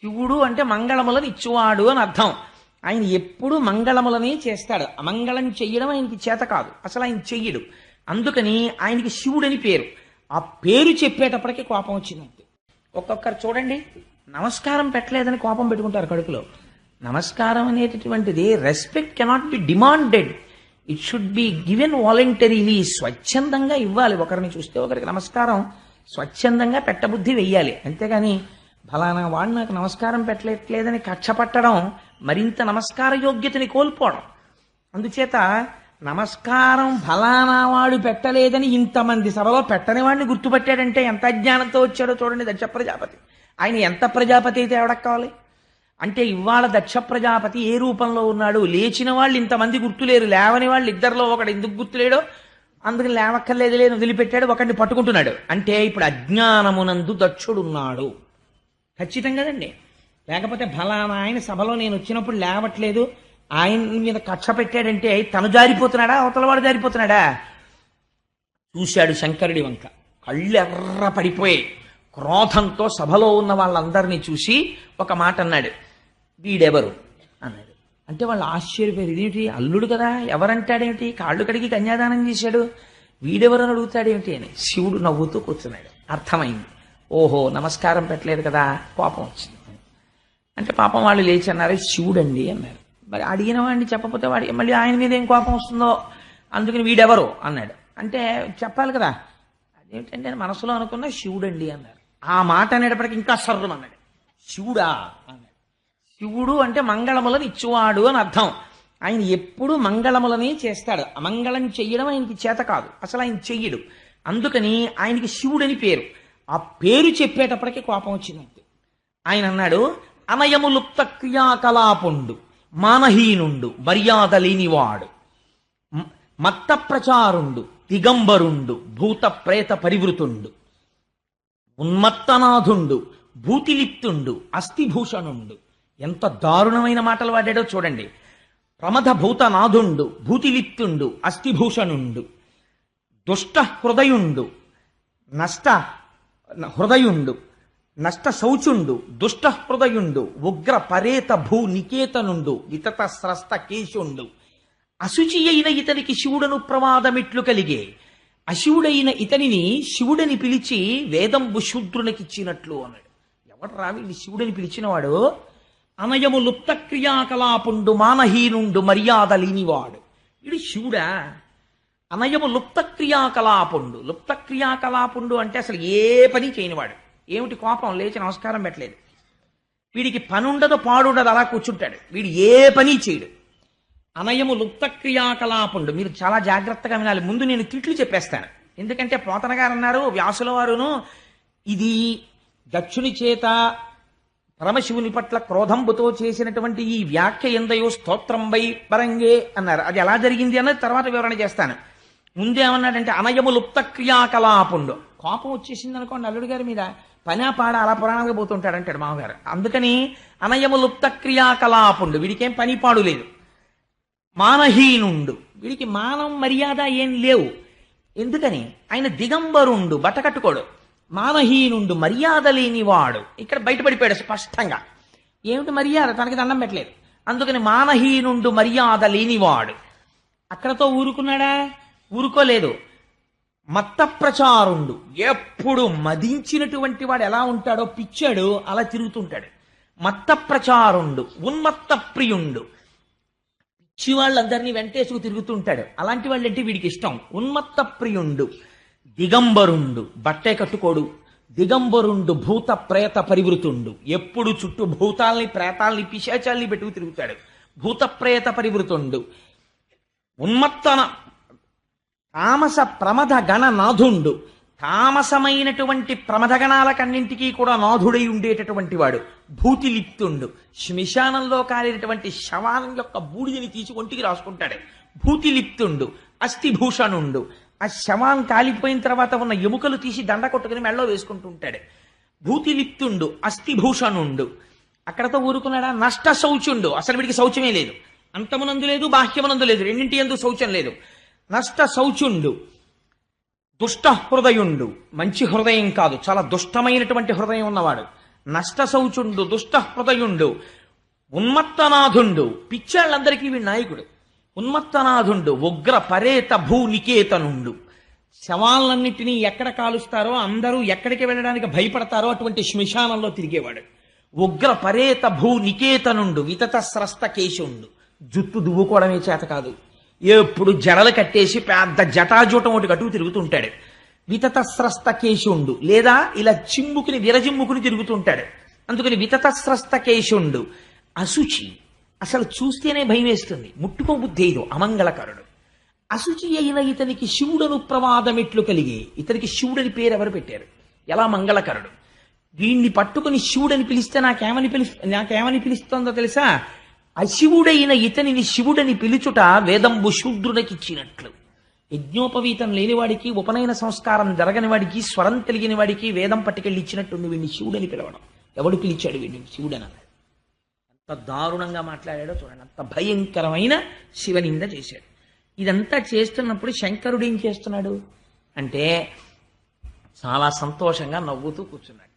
శివుడు అంటే మంగళములను ఇచ్చువాడు అని అర్థం. ఆయన ఎప్పుడు మంగళములనే చేస్తాడు. అమంగళం చెయ్యడం ఆయనకి చేత కాదు, అసలు ఆయన చెయ్యడు. అందుకని ఆయనకి శివుడని పేరు. ఆ పేరు చెప్పేటప్పటికి కోపం వచ్చిందంతే. ఒక్కొక్కరు చూడండి, నమస్కారం పెట్టలేదని కోపం పెట్టుకుంటారు కడుపులో. నమస్కారం అనేటటువంటిది respect cannot be demanded, it should be given voluntarily. స్వచ్ఛందంగా ఇవ్వాలి. ఒకరిని చూస్తే ఒకరికి నమస్కారం స్వచ్ఛందంగా పెట్టబుద్ధి వెయ్యాలి. అంతేగాని ఫలానా వాడు నాకు నమస్కారం పెట్టలేదని కక్ష పట్టడం మరింత నమస్కార యోగ్యతని కోల్పోవడం. అందుచేత నమస్కారం ఫలానా వాడు పెట్టలేదని ఇంతమంది సభలో పెట్టని వాడిని గుర్తుపట్టాడంటే ఎంత అజ్ఞానంతో వచ్చాడో చూడండి దక్ష ప్రజాపతి. ఆయన ఎంత ప్రజాపతి అయితే ఎవడకు కావాలి అంటే, ఇవాళ దక్ష ప్రజాపతి ఏ రూపంలో ఉన్నాడు? లేచిన వాళ్ళు ఇంతమంది గుర్తులేరు, లేవని వాళ్ళు ఇద్దరిలో ఒకడు ఎందుకు గుర్తులేడో అందుకని లేవక్కర్లేదు లేని వదిలిపెట్టాడు, ఒకడిని పట్టుకుంటున్నాడు. అంటే ఇప్పుడు అజ్ఞానమునందు దక్షుడున్నాడు ఖచ్చితం కదండి. లేకపోతే ఫలానా ఆయన సభలో నేను వచ్చినప్పుడు లేవట్లేదు, ఆయన మీద కక్ష పెట్టాడంటే తను జారిపోతున్నాడా అవతలవాడు జారిపోతున్నాడా? చూశాడు శంకరుడి వంక, కళ్ళు ఎర్ర పడిపోయాయి. క్రోధంతో సభలో ఉన్న వాళ్ళందరినీ చూసి ఒక మాట అన్నాడు, వీడెవరు అన్నాడు. అంటే వాళ్ళు ఆశ్చర్యపోయారు, ఇదేమిటి అల్లుడు కదా ఎవరంటాడేమిటి, కాళ్ళు కడిగి కన్యాదానం చేశాడు, వీడెవరు అని అడుగుతాడేమిటి అని. శివుడు నవ్వుతూ కూర్చున్నాడు. అర్థమైంది, ఓహో నమస్కారం పెట్టలేదు కదా, కోపం వచ్చింది. అంటే పాపం వాళ్ళు లేచి అన్నారు, శివుడండి అన్నారు. మరి అడిగిన వాడిని చెప్పకపోతే వాడి మళ్ళీ ఆయన మీద ఏం కోపం వస్తుందో, అందుకని వీడెవరు అన్నాడు. అంటే చెప్పాలి కదా, అదేమిటంటే నేను మనసులో అనుకున్న శివుడండి అన్నారు. ఆ మాట అనేటప్పటికి ఇంకా సర్రం అన్నాడు, శివుడా అన్నాడు. శివుడు అంటే మంగళములను ఇచ్చువాడు అని అర్థం. ఆయన ఎప్పుడు మంగళములనే చేస్తాడు. అమంగళం చెయ్యడం ఆయనకి చేత కాదు, అసలు ఆయన చెయ్యడు. అందుకని ఆయనకి శివుడని పేరు. ఆ పేరు చెప్పేటప్పటికి కోపం వచ్చిందంతే. ఆయన అన్నాడు, అనయములుప్త క్రియాకలాపుండు, మానహీనుండు, మర్యాద లేనివాడు, మత్త ప్రచారుండు, దిగంబరుండు, భూత ప్రేత పరివృతుండు, ఉన్మత్తనాథుండు, భూతిలిప్తుండు, అస్థిభూషణుండు. ఎంత దారుణమైన మాటలు వాడాడో చూడండి. ప్రమథ భూతనాథుండు, భూతిలిప్తుండు, అస్థిభూషణుండు, దుష్ట హృదయుండు, నష్ట హృదయుండు, నష్ట శౌచుండు, దుష్ట హృదయుండు, ఉగ్ర పరేత భూ నికేతనుండు, వితత స్రస్త కేశుండు. అశుచి అయిన ఇతనికి శివుడను ప్రమాదమిట్లు కలిగే, అశివుడైన ఇతనిని శివుడని పిలిచి వేదంబు శూద్రునికిచ్చినట్లు అన్నాడు. ఎవడు రావి శివుడని పిలిచినవాడు? అనయము లుప్త క్రియాకలాపుండు, మానహీనుండు, మర్యాద లేనివాడు. ఇది శివుడా? అనయము లుప్త క్రియాకలాపుండు. లుప్త క్రియాకలాపుండు అంటే అసలు ఏ పని చేయనివాడు. ఏమిటి కోపం, లేచి నమస్కారం పెట్టలేదు. వీడికి పని ఉండదు పాడుండదు, అలా కూర్చుంటాడు. వీడు ఏ పని చేయడు. అనయము లుప్త క్రియాకలాపుండు. మీరు చాలా జాగ్రత్తగా వినాలి. ముందు నేను తిట్లు చెప్పేస్తాను, ఎందుకంటే పోతన గారు అన్నారు, వ్యాసుల వారును, ఇది దక్షుని చేత పరమశివుని పట్ల క్రోధంబుతో చేసినటువంటి ఈ వ్యాఖ్య ఎందయో స్తోత్రంబై పరంగే అన్నారు. అది ఎలా జరిగింది అన్నది తర్వాత వివరణ చేస్తాను. ముందేమన్నాడంటే అనయము లుప్త క్రియాకలాపుండు. కోపం వచ్చేసింది అనుకోండి అల్లుడి గారి మీద, పనా పాడ అలా పురాణాలుగా పోతుంటాడు అంటాడు మామగారు. అందుకని అనయము లుప్త క్రియాకలాపుండు, వీడికేం పని పాడు లేదు. మానహీనుండు, వీడికి మానం మర్యాద ఏం లేవు. ఎందుకని? ఆయన దిగంబరుండు, బట్టకట్టుకోడు. మానహీనుండు, మర్యాద లేనివాడు. ఇక్కడ బయటపడిపోయాడు స్పష్టంగా. ఏమిటి మర్యాద? తనకి దండం పెట్టలేదు. అందుకని మానహీనుండు, మర్యాద లేనివాడు. అక్కడతో ఊరుకున్నాడా? ఊరుకోలేదు. మత్త ప్రచారుండు, ఎప్పుడు మదించినటువంటి వాడు ఎలా ఉంటాడో పిచ్చాడు అలా తిరుగుతుంటాడు. మత్త ప్రచారుండు, ఉన్మత్త ప్రియుండు, పిచ్చి వాళ్ళందరినీ వెంటేసుకు తిరుగుతుంటాడు. అలాంటి వాళ్ళంటే వీడికి ఇష్టం. ఉన్మత్త ప్రియుండు, దిగంబరుండు, బట్టే కట్టుకోడు. దిగంబరుండు, భూత ప్రేత పరివృతుండు, ఎప్పుడు చుట్టూ భూతాల్ని ప్రేతాల్ని పిశాచాల్ని పెట్టుకు తిరుగుతాడు. భూత ప్రేత పరివృతుండు, ఉన్మత్తన తామస ప్రమథ గణ నాథుండు, తామసమైనటువంటి ప్రమథగణాలకన్నింటికీ కూడా నాథుడై ఉండేటటువంటి వాడు. భూతిలిప్తుండు, శ్మశానంలో కాలినటువంటి శవానం యొక్క బూడిదని తీసి ఒంటికి రాసుకుంటాడు. భూతిలిప్తుండు, అస్థిభూషణుండు, ఆ శవం కాలిపోయిన తర్వాత ఉన్న ఎముకలు తీసి దండ కొట్టుకుని మెళ్ళలో వేసుకుంటూ ఉంటాడు. భూతిలిప్తుండు, అస్థిభూషణుండు. అక్కడతో ఊరుకున్నాడా? నష్ట శౌచుండు, అసలు వీడికి శౌచమే లేదు. అంతమునందు లేదు, బాహ్యమునందు లేదు, రెండింటి యందు శౌచం లేదు. నష్ట శౌచుండు, దుష్ట హృదయుండు, మంచి హృదయం కాదు, చాలా దుష్టమైనటువంటి హృదయం ఉన్నవాడు. నష్టశౌచుండు దుష్టహృదయుండు ఉన్మత్తనాథుండు, పిచ్చాళ్ళందరికీ వీడి నాయకుడు. ఉన్మత్తనాథుండు ఉగ్ర పరేత భూనికేతనుండు, శవాలన్నింటినీ ఎక్కడ కాలుస్తారో అందరూ ఎక్కడికి వెళ్ళడానికి భయపడతారో అటువంటి శ్మశానంలో తిరిగేవాడు. ఉగ్ర పరేత భూనికేతనుండు వితత స్రస్త కేశుండు, జుట్టు దువ్వుకోవడమే చేత కాదు, ఎప్పుడు జడలు కట్టేసి పెద్ద జటాజూటం ఒకటి కట్టుకు తిరుగుతుంటాడు. వితత స్రస్త కేశుండు, లేదా ఇలా చిమ్ముకుని విరజిమ్ముకుని తిరుగుతుంటాడు. అందుకని వితత స్రస్త కేశుండు. అశుచి, అసలు చూస్తేనే భయం వేస్తుంది, ముట్టుకో బుద్ధి ఇదో, అమంగళకరుడు. అశుచి అయిన ఇతనికి శివుడను ప్రమాదమెట్లు కలిగి, ఇతనికి శివుడని పేరు ఎవరు పెట్టారు? ఎలా మంగళకరుడు. వీణ్ణి పట్టుకుని శివుడని పిలిస్తే నాకేమని పిలుస్తోందో తెలుసా? అశివుడైన ఇతనిని శివుడని పిలుచుట వేదంబు శూద్రునికిచ్చినట్లు. యజ్ఞోపవీతం లేనివాడికి, ఉపనయన సంస్కారం జరగని వాడికి, స్వరం తెలియని వాడికి వేదం పట్టుకెళ్ళి ఇచ్చినట్టుంది వీడిని శివుడని పిలవడం. ఎవడు పిలిచాడు వీడిని శివుడని? ఎంత దారుణంగా మాట్లాడాడో చూడండి, అంత భయంకరమైన శివనింద చేశాడు. ఇదంతా చేస్తున్నప్పుడు శంకరుడు ఏం చేస్తున్నాడు అంటే చాలా సంతోషంగా నవ్వుతూ కూర్చున్నాడు.